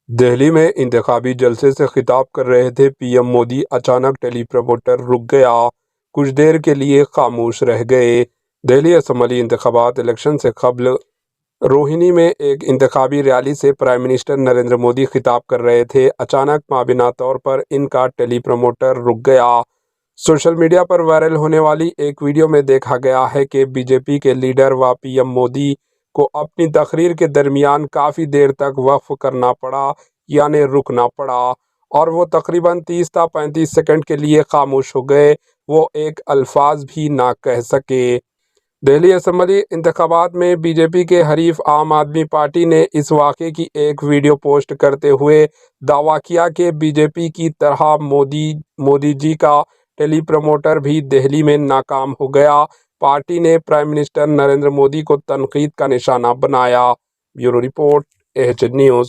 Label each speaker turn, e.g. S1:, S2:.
S1: دہلی میں انتخابی جلسے سے خطاب کر رہے تھے پی ایم مودی، اچانک ٹیلی پروموٹر رک گیا، کچھ دیر کے لیے خاموش رہ گئے۔ دہلی اسمبلی انتخابات الیکشن سے قبل روہنی میں ایک انتخابی ریلی سے پرائم منسٹر نریندر مودی خطاب کر رہے تھے۔ اچانک مابینہ طور پر ان کا ٹیلی پروموٹر رک گیا۔ سوشل میڈیا پر وائرل ہونے والی ایک ویڈیو میں دیکھا گیا ہے کہ بی جے پی کے لیڈر و پی ایم مودی کو اپنی تقریر کے درمیان کافی دیر تک وقف کرنا پڑا، یعنی رکنا پڑا، اور وہ تقریباً 30 تا 35 سیکنڈ کے لیے خاموش ہو گئے۔ وہ ایک الفاظ بھی نہ کہہ سکے۔ دہلی اسمبلی انتخابات میں بی جے پی کے حریف عام آدمی پارٹی نے اس واقعے کی ایک ویڈیو پوسٹ کرتے ہوئے دعویٰ کیا کہ بی جے پی کی طرح مودی جی کا ٹیلی پروموٹر بھی دہلی میں ناکام ہو گیا۔ پارٹی نے پرائم منسٹر نریندر مودی کو تنقید کا نشانہ بنایا۔ Bureau report, H news.